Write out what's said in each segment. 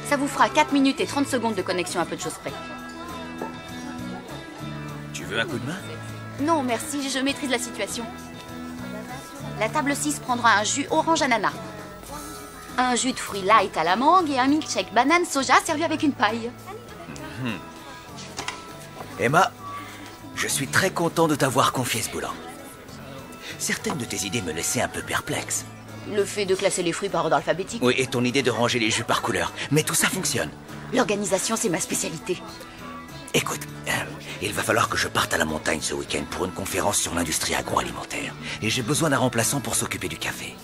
Ça vous fera 4 minutes et 30 secondes de connexion à peu de choses près. Tu veux un coup de main? Non, merci, je maîtrise la situation. La table 6 prendra un jus orange ananas. Un jus de fruits light à la mangue et un milkshake banane soja servi avec une paille. Emma, je suis très content de t'avoir confié ce boulot. Certaines de tes idées me laissaient un peu perplexe. Le fait de classer les fruits par ordre alphabétique. Oui, et ton idée de ranger les jus par couleur. Mais tout ça fonctionne. L'organisation, c'est ma spécialité. Écoute, il va falloir que je parte à la montagne ce week-end pour une conférence sur l'industrie agroalimentaire. Et j'ai besoin d'un remplaçant pour s'occuper du café.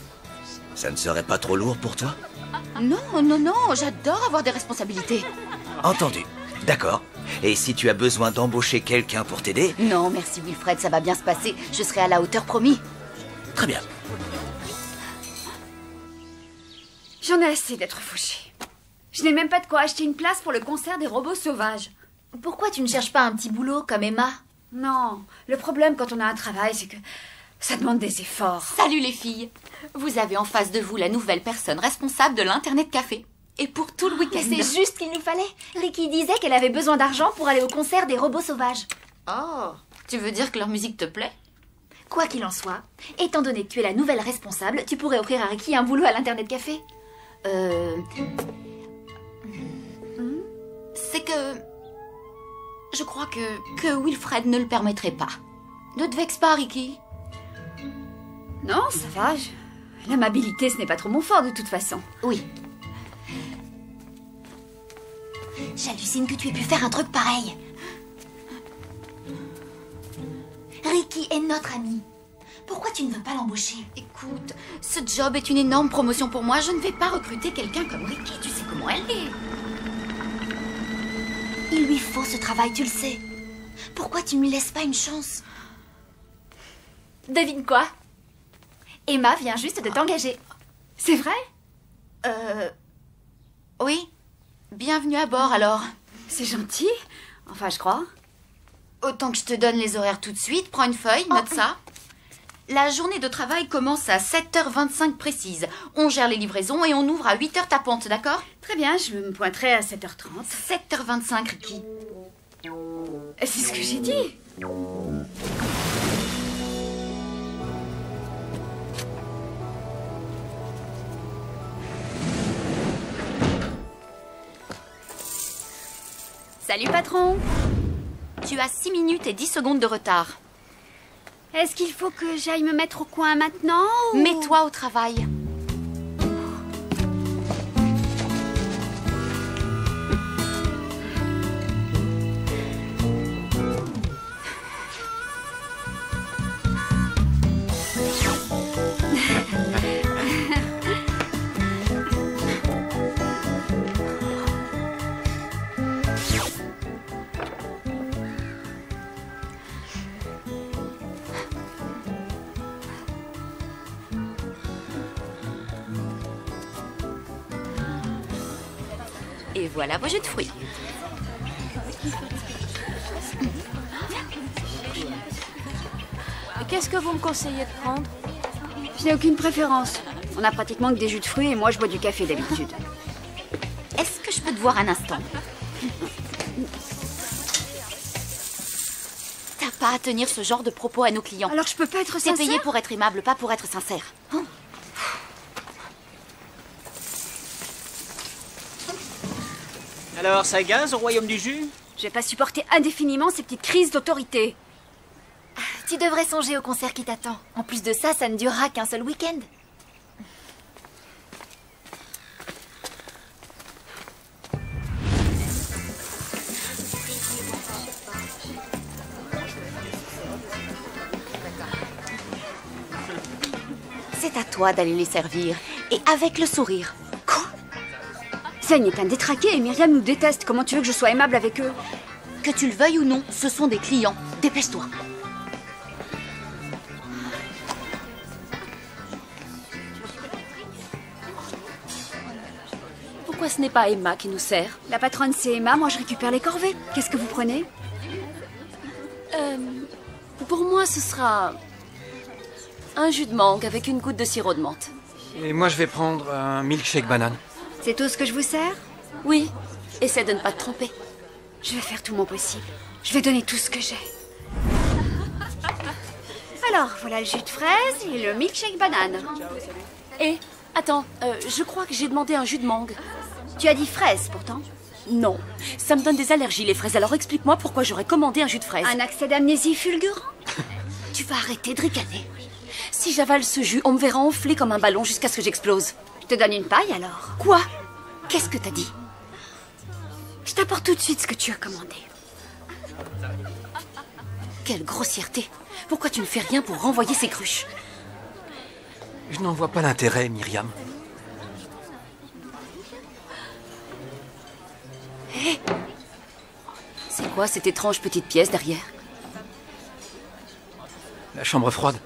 Ça ne serait pas trop lourd pour toi? Non, non, non, j'adore avoir des responsabilités. Entendu. D'accord. Et si tu as besoin d'embaucher quelqu'un pour t'aider? Non, merci Wilfred, ça va bien se passer. Je serai à la hauteur, promis. Très bien. J'en ai assez d'être fauchée. Je n'ai même pas de quoi acheter une place pour le concert des robots sauvages. Pourquoi tu ne cherches pas un petit boulot comme Emma? Non, le problème quand on a un travail, c'est que ça demande des efforts. Salut les filles. Vous avez en face de vous la nouvelle personne responsable de l'Internet Café. Et pour tout le week-end. C'est juste qu'il nous fallait. Ricky disait qu'elle avait besoin d'argent pour aller au concert des robots sauvages. Oh, tu veux dire que leur musique te plaît? Quoi qu'il en soit, étant donné que tu es la nouvelle responsable, tu pourrais offrir à Ricky un boulot à l'Internet Café. C'est que... Je crois que Wilfred ne le permettrait pas. Ne te vexe pas, Ricky. Non, ça va. L'amabilité, ce n'est pas trop mon fort de toute façon. Oui. J'hallucine que tu aies pu faire un truc pareil. Ricky est notre ami. Pourquoi tu ne veux pas l'embaucher? Écoute, ce job est une énorme promotion pour moi. Je ne vais pas recruter quelqu'un comme Ricky. Tu sais comment elle est. Il lui faut ce travail, tu le sais. Pourquoi tu ne lui laisses pas une chance? Devine quoi? Emma vient juste de t'engager. C'est vrai? Oui. Bienvenue à bord, alors. C'est gentil. Enfin, je crois. Autant que je te donne les horaires tout de suite. Prends une feuille, note ça. La journée de travail commence à 7h25 précise. On gère les livraisons et on ouvre à 8h tapante, d'accord? Très bien, je me pointerai à 7h30. 7h25, Ricky. C'est ce que j'ai dit. Salut, patron. Tu as 6 minutes et 10 secondes de retard. Est-ce qu'il faut que j'aille me mettre au coin maintenant ou... Mets-toi au travail. Et voilà vos jus de fruits. Qu'est-ce que vous me conseillez de prendre? Je n'ai aucune préférence. On a pratiquement que des jus de fruits et moi je bois du café d'habitude. Est-ce que je peux te voir un instant? T'as pas à tenir ce genre de propos à nos clients. Alors je peux pas être T'es sincère? payé pour être aimable, pas pour être sincère. Hein? Alors, ça gaze au royaume du jus? Je vais pas supporter indéfiniment ces petites crises d'autorité. Tu devrais songer au concert qui t'attend. En plus de ça, ça ne durera qu'un seul week-end. C'est à toi d'aller les servir. Et avec le sourire. Quoi? Zane est un détraqué et Myriam nous déteste. Comment tu veux que je sois aimable avec eux? Que tu le veuilles ou non, ce sont des clients. Dépêche-toi. Pourquoi ce n'est pas Emma qui nous sert? La patronne c'est Emma, moi je récupère les corvées. Qu'est-ce que vous prenez? Pour moi, ce sera un jus de mangue avec une goutte de sirop de menthe. Et moi, je vais prendre un milkshake banane. C'est tout ce que je vous sers? Oui, essaie de ne pas te tromper. Je vais faire tout mon possible. Je vais donner tout ce que j'ai. Alors, voilà le jus de fraise et le milkshake banane. Et, attends, je crois que j'ai demandé un jus de mangue. Tu as dit fraise, pourtant. Non, ça me donne des allergies les fraises, alors explique-moi pourquoi j'aurais commandé un jus de fraise. Un accès d'amnésie fulgurant? Tu vas arrêter de ricaner. Si j'avale ce jus, on me verra enfler comme un ballon jusqu'à ce que j'explose. Je te donne une paille, alors. Quoi? Qu'est-ce que t'as dit? Je t'apporte tout de suite ce que tu as commandé. Quelle grossièreté! Pourquoi tu ne fais rien pour renvoyer ces cruches? Je n'en vois pas l'intérêt, Myriam. Hé! C'est quoi cette étrange petite pièce derrière? La chambre froide.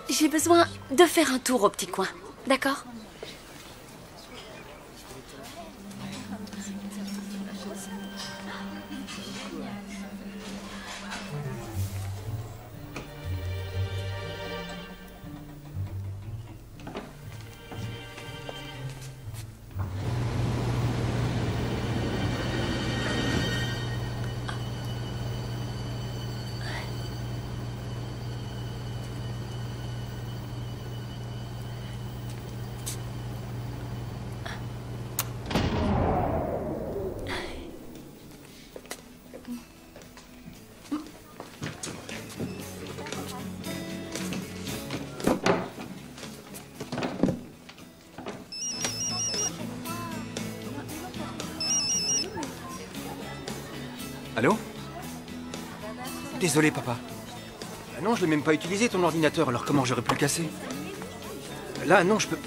J'ai besoin de faire un tour au petit coin, d'accord? Allô? Désolé, papa. Ah non, je l'ai même pas utilisé, ton ordinateur, alors comment j'aurais pu le casser? Là, non, je peux...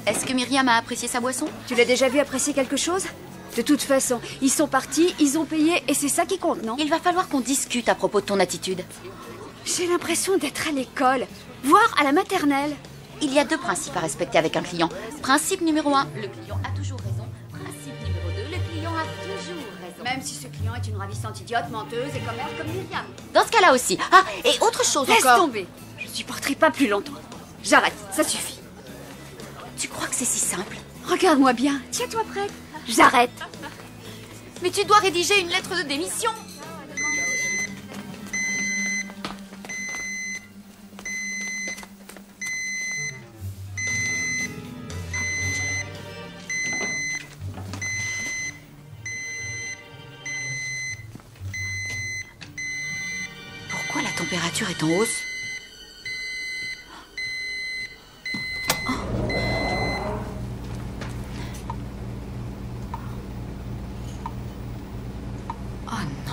Est-ce que Myriam a apprécié sa boisson? Tu l'as déjà vu apprécier quelque chose? De toute façon, ils sont partis, ils ont payé, et c'est ça qui compte, non? Il va falloir qu'on discute à propos de ton attitude. J'ai l'impression d'être à l'école, voire à la maternelle. Il y a deux principes à respecter avec un client. Principe numéro 1, le client a toujours raison. Principe numéro 2, le client a toujours raison. Même si ce client est une ravissante idiote, menteuse et commère comme Myriam. Dans ce cas-là aussi. Ah, et autre chose Laisse encore. tomber. Je ne supporterai pas plus longtemps. J'arrête, ça suffit. Tu crois que c'est si simple? Regarde-moi bien, tiens-toi prête. J'arrête. Mais tu dois rédiger une lettre de démission. Pourquoi la température est en hausse? Oh non.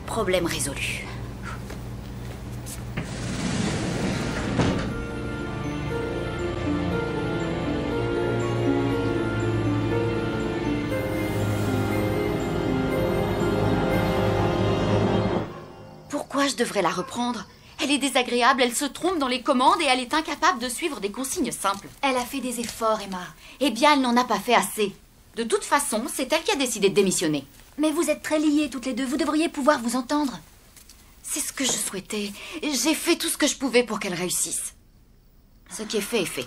Problème résolu. Pourquoi je devrais la reprendre? Elle est désagréable, elle se trompe dans les commandes et elle est incapable de suivre des consignes simples. Elle a fait des efforts, Emma. Eh bien, elle n'en a pas fait assez. De toute façon, c'est elle qui a décidé de démissionner. Mais vous êtes très liées toutes les deux, vous devriez pouvoir vous entendre. C'est ce que je souhaitais. J'ai fait tout ce que je pouvais pour qu'elle réussisse. Ce qui est fait est fait.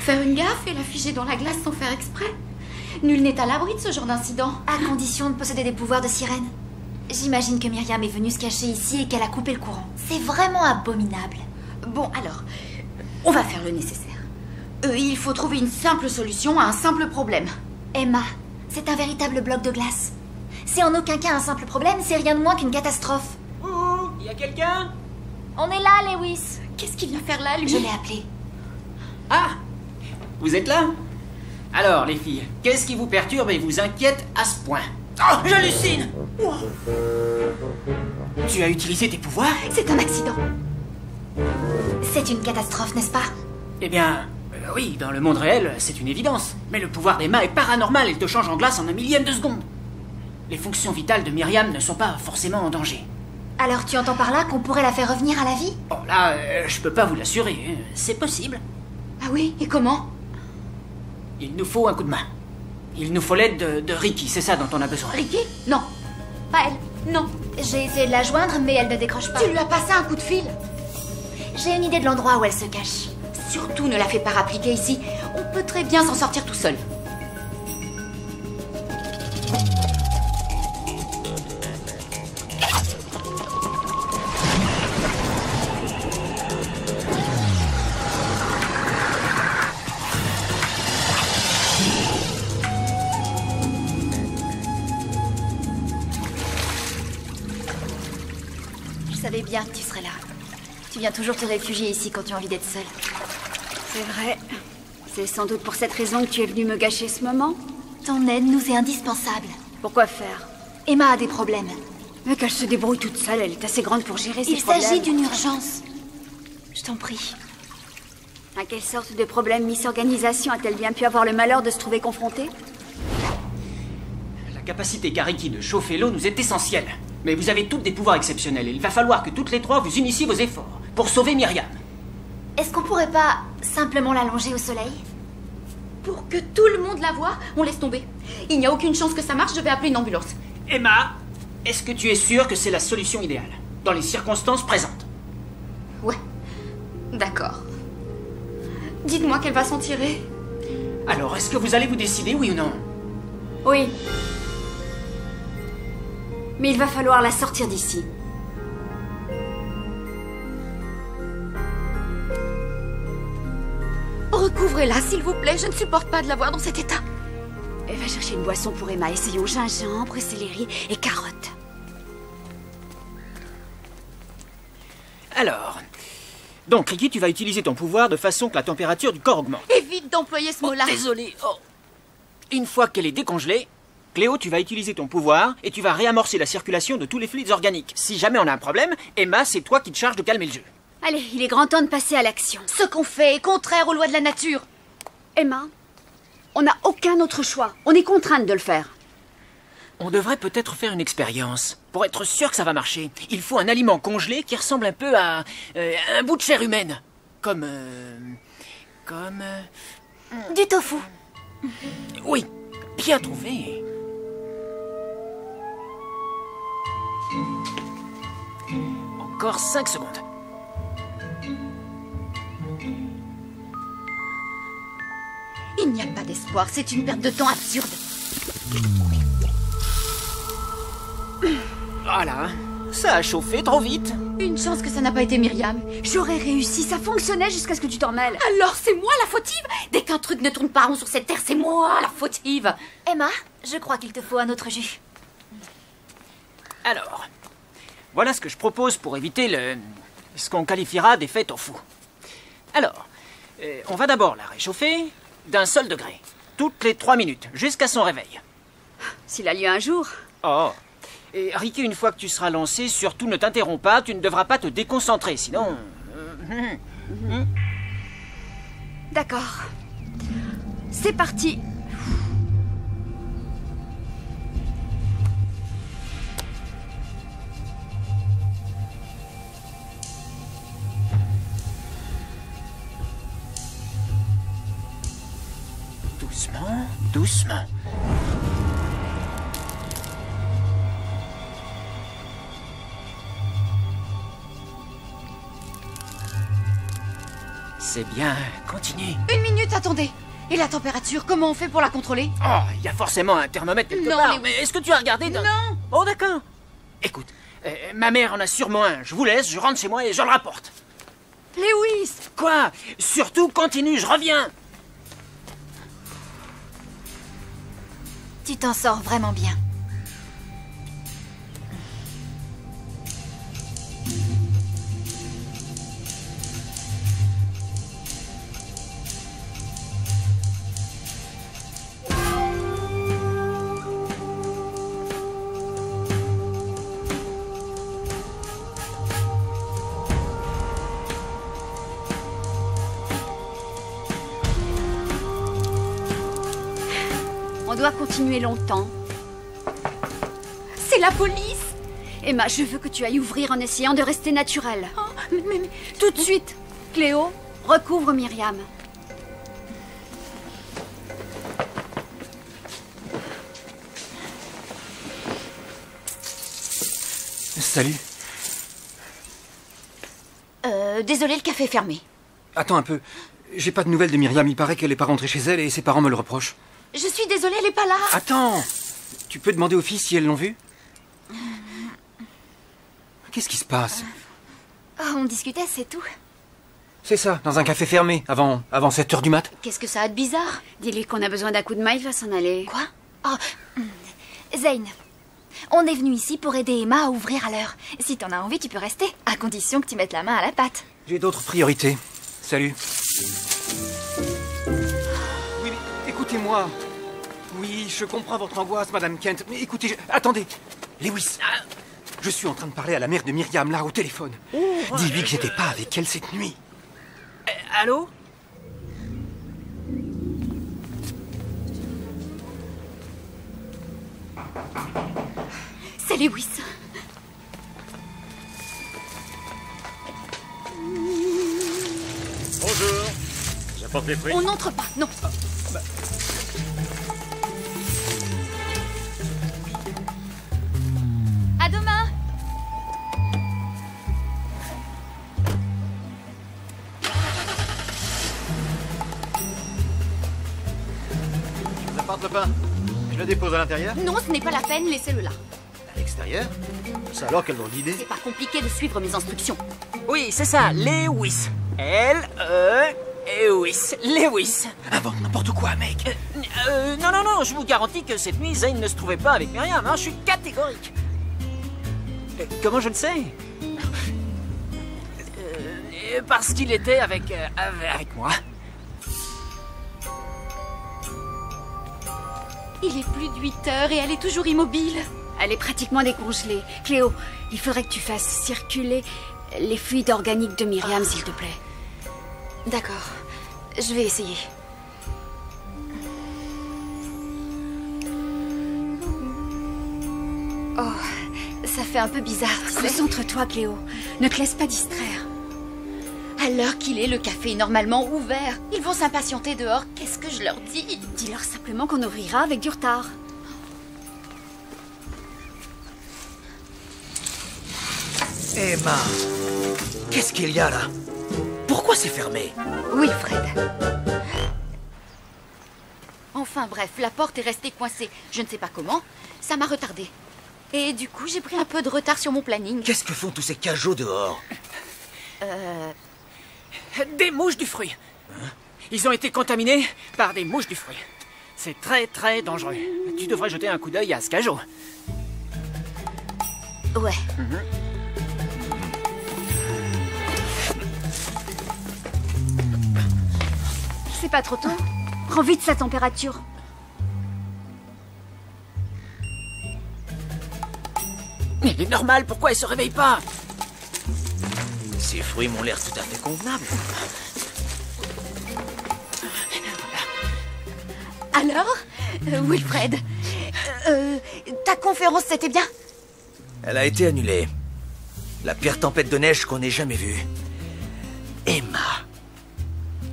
Faire une gaffe et la figer dans la glace sans faire exprès. Nul n'est à l'abri de ce genre d'incident. À condition de posséder des pouvoirs de sirène. J'imagine que Myriam est venue se cacher ici et qu'elle a coupé le courant. C'est vraiment abominable. Bon, alors, on va faire le nécessaire. Il faut trouver une simple solution à un simple problème. Emma, c'est un véritable bloc de glace. C'est en aucun cas un simple problème, c'est rien de moins qu'une catastrophe. Ouh, y a quelqu'un? On est là, Lewis. Qu'est-ce qu'il vient faire là, lui? Je l'ai appelé. Ah! Vous êtes là? Alors, les filles, qu'est-ce qui vous perturbe et vous inquiète à ce point? Oh, j'hallucine! Tu as utilisé tes pouvoirs? C'est un accident. C'est une catastrophe, n'est-ce pas? Eh bien, oui, dans le monde réel, c'est une évidence. Mais le pouvoir d'Emma est paranormal, elle te change en glace en un millième de seconde. Les fonctions vitales de Myriam ne sont pas forcément en danger. Alors tu entends par là qu'on pourrait la faire revenir à la vie? Oh là, je peux pas vous l'assurer, c'est possible. Ah oui, et comment? Il nous faut un coup de main. Il nous faut l'aide de Ricky, c'est ça dont on a besoin. Ricky? Non. Pas elle. Non. J'ai essayé de la joindre, mais elle ne décroche pas. Tu lui as passé un coup de fil? J'ai une idée de l'endroit où elle se cache. Surtout ne la fais pas rappliquer ici. On peut très bien s'en sortir tout seul. Je savais bien que tu serais là. Tu viens toujours te réfugier ici quand tu as envie d'être seule. C'est vrai. C'est sans doute pour cette raison que tu es venu me gâcher ce moment. Ton aide nous est indispensable. Pourquoi faire? Emma a des problèmes. Mais qu'elle se débrouille toute seule, elle est assez grande pour gérer ses Il problèmes. s'agit d'une urgence. Je t'en prie. À quelle sorte de problème Miss Organisation a-t-elle bien pu avoir le malheur de se trouver confrontée? La capacité qu'a Ricky de chauffer l'eau nous est essentielle. Mais vous avez toutes des pouvoirs exceptionnels et il va falloir que toutes les trois vous unissiez vos efforts pour sauver Myriam. Est-ce qu'on pourrait pas simplement l'allonger au soleil? Pour que tout le monde la voie, on laisse tomber. Il n'y a aucune chance que ça marche, je vais appeler une ambulance. Emma, est-ce que tu es sûre que c'est la solution idéale, dans les circonstances présentes? Ouais. D'accord. Dites-moi qu'elle va s'en tirer. Alors, est-ce que vous allez vous décider, oui ou non? Oui. Mais il va falloir la sortir d'ici. Recouvrez-la, s'il vous plaît. Je ne supporte pas de la voir dans cet état. Elle va chercher une boisson pour Emma. Essayons gingembre, céleri et carottes. Alors... Donc, Ricky, tu vas utiliser ton pouvoir de façon que la température du corps augmente. Évite d'employer ce mot-là. Désolé. Oh. Une fois qu'elle est décongelée, Cléo, tu vas utiliser ton pouvoir et tu vas réamorcer la circulation de tous les fluides organiques. Si jamais on a un problème, Emma, c'est toi qui te charges de calmer le jeu. Allez, il est grand temps de passer à l'action. Ce qu'on fait est contraire aux lois de la nature. Emma, on n'a aucun autre choix. On est contrainte de le faire. On devrait peut-être faire une expérience. Pour être sûr que ça va marcher, il faut un aliment congelé qui ressemble un peu à un bout de chair humaine. Comme... Du tofu. Oui, bien trouvé. Encore 5 secondes. Il n'y a pas d'espoir, c'est une perte de temps absurde. Voilà, ça a chauffé trop vite. Une chance que ça n'a pas été Myriam. J'aurais réussi, ça fonctionnait jusqu'à ce que tu t'en mêles. Alors c'est moi la fautive? Dès qu'un truc ne tourne pas rond sur cette terre, c'est moi la fautive. Emma, je crois qu'il te faut un autre jus. Alors, voilà ce que je propose pour éviter ce qu'on qualifiera d'effet tofu. Alors, on va d'abord la réchauffer d'un seul degré, toutes les 3 minutes, jusqu'à son réveil. S'il a lieu un jour. Oh. Et Ricky, une fois que tu seras lancé, surtout ne t'interromps pas, tu ne devras pas te déconcentrer, sinon... D'accord. C'est parti. Doucement, doucement. C'est bien, continue. Une minute, attendez. Et la température, comment on fait pour la contrôler? Oh, il y a forcément un thermomètre quelque Non, part. Lewis. Mais est-ce que tu as regardé dans... Non. Oh, d'accord. Écoute, ma mère en a sûrement un. Je vous laisse, je rentre chez moi et je le rapporte. Lewis! Quoi? Surtout continue, je reviens. Tu t'en sors vraiment bien. On doit continuer longtemps. C'est la police! Emma, je veux que tu ailles ouvrir en essayant de rester naturel. Oh, mais... Tout de suite. Cléo, recouvre Myriam. Salut. Désolé, le café est fermé. Attends un peu. J'ai pas de nouvelles de Myriam. Il paraît qu'elle est pas rentrée chez elle et ses parents me le reprochent. Je suis désolée, elle est pas là. Attends. Tu peux demander aux filles si elles l'ont vue? Qu'est-ce qui se passe? Oh, on discutait, c'est tout. C'est ça, dans un café fermé, avant 7 heures du mat. Qu'est-ce que ça a de bizarre? Dis-lui qu'on a besoin d'un coup de main, il va s'en aller. Quoi? Oh, Zane, on est venu ici pour aider Emma à ouvrir à l'heure. Si t'en as envie, tu peux rester, à condition que tu mettes la main à la pâte. J'ai d'autres priorités. Salut. Oui, mais écoutez-moi. Oui, je comprends votre angoisse, Madame Kent. Mais écoutez, attendez. Lewis, je suis en train de parler à la mère de Myriam, là, au téléphone. Dis-lui que j'étais pas avec elle cette nuit. Allô? C'est Lewis. Bonjour. J'apporte les fruits. On n'entre pas, non. À demain! Je vous apporte le pain. Je le dépose à l'intérieur? Non, ce n'est pas la peine, laissez-le là. À l'extérieur? C'est alors quelle drôle d'idée. C'est pas compliqué de suivre mes instructions. Oui, c'est ça, Lewis. Lewis. Lewis. Invente n'importe quoi, mec. Non, je vous garantis que cette nuit, Zane ne se trouvait pas avec Myriam, hein, je suis catégorique. Comment je le sais? Parce qu'il était avec moi. Il est plus de 8 heures et elle est toujours immobile. Elle est pratiquement décongelée. Cléo, il faudrait que tu fasses circuler les fluides organiques de Myriam, s'il te plaît. D'accord, je vais essayer. Oh, ça fait un peu bizarre, tu sais. Concentre-toi, Cléo. Ne te laisse pas distraire. À l'heure qu'il est, le café est normalement ouvert. Ils vont s'impatienter dehors. Qu'est-ce que je leur dis? Dis-leur simplement qu'on ouvrira avec du retard. Emma, qu'est-ce qu'il y a là? Pourquoi c'est fermé? Oui, Fred. Enfin bref, la porte est restée coincée. Je ne sais pas comment. Ça m'a retardée. Et du coup, j'ai pris un peu de retard sur mon planning. Qu'est-ce que font tous ces cajots dehors? Des mouches du fruit. Ils ont été contaminés par des mouches du fruit. C'est très très dangereux. Tu devrais jeter un coup d'œil à ce cajot. Ouais. C'est pas trop tôt. Prends vite sa température. Mais il est normal, pourquoi elle se réveille pas? Ces fruits m'ont l'air tout à fait convenables. Alors Wilfred, ta conférence, c'était bien? Elle a été annulée. La pire tempête de neige qu'on ait jamais vue. Emma,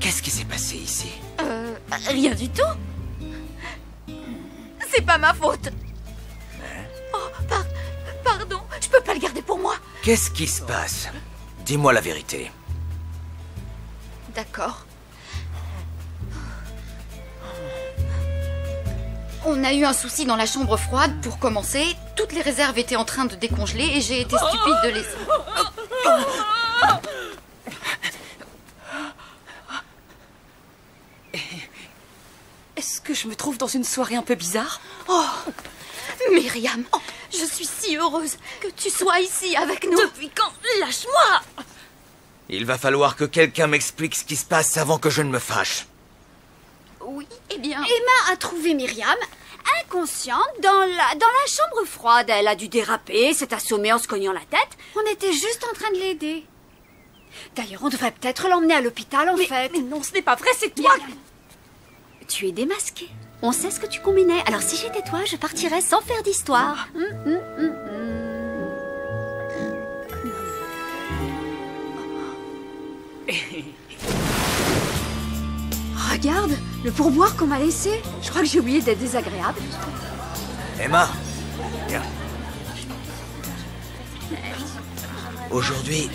qu'est-ce qui s'est passé ici? Rien du tout. C'est pas ma faute. Oh, pardon, je peux pas le garder pour moi. Qu'est-ce qui se passe? Dis-moi la vérité. D'accord. On a eu un souci dans la chambre froide. Pour commencer, toutes les réserves étaient en train de décongeler et j'ai été stupide de laisser... Est-ce que je me trouve dans une soirée un peu bizarre? Oh, Myriam, je suis si heureuse que tu sois ici avec nous. Depuis quand? Lâche-moi! Il va falloir que quelqu'un m'explique ce qui se passe avant que je ne me fâche. Oui, eh bien... Emma a trouvé Myriam inconsciente dans la chambre froide. Elle a dû déraper, s'est assommée en se cognant la tête. On était juste en train de l'aider. D'ailleurs, on devrait peut-être l'emmener à l'hôpital, en fait. Mais non, ce n'est pas vrai, c'est toi! Tu es démasquée. On sait ce que tu combinais. Alors si j'étais toi, je partirais sans faire d'histoire. Regarde, le pourboire qu'on m'a laissé. Je crois que j'ai oublié d'être désagréable. Emma, viens. Aujourd'hui,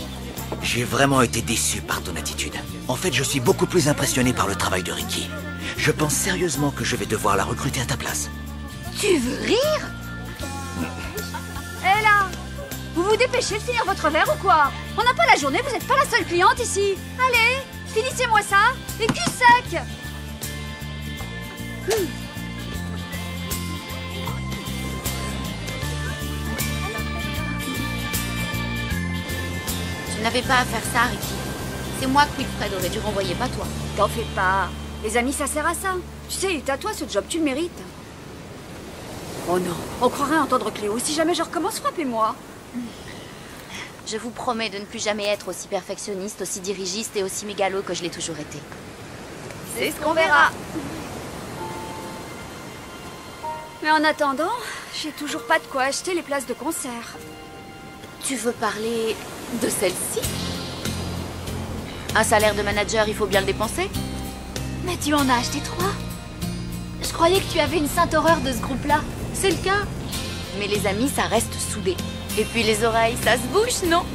j'ai vraiment été déçu par ton attitude. En fait, je suis beaucoup plus impressionné par le travail de Ricky. Je pense sérieusement que je vais devoir la recruter à ta place. Tu veux rire? Hé là! Vous vous dépêchez de finir votre verre ou quoi? On n'a pas la journée, vous n'êtes pas la seule cliente ici. Allez, finissez-moi ça. Et cul sec! Tu n'avais pas à faire ça, Ricky. C'est moi que Wilfred aurait dû renvoyer, pas toi. T'en fais pas. Les amis, ça sert à ça. Tu sais, à toi, ce job, tu le mérites. Oh non, on croirait entendre Cléo. Si jamais je recommence, frappez-moi. Je vous promets de ne plus jamais être aussi perfectionniste, aussi dirigiste et aussi mégalo que je l'ai toujours été. C'est ce qu'on verra. Mais en attendant, j'ai toujours pas de quoi acheter les places de concert. Tu veux parler de celle-ci? Un salaire de manager, il faut bien le dépenser. Mais tu en as acheté 3. Je croyais que tu avais une sainte horreur de ce groupe-là. C'est le cas. Mais les amis, ça reste soudé. Et puis les oreilles, ça se bouge, non?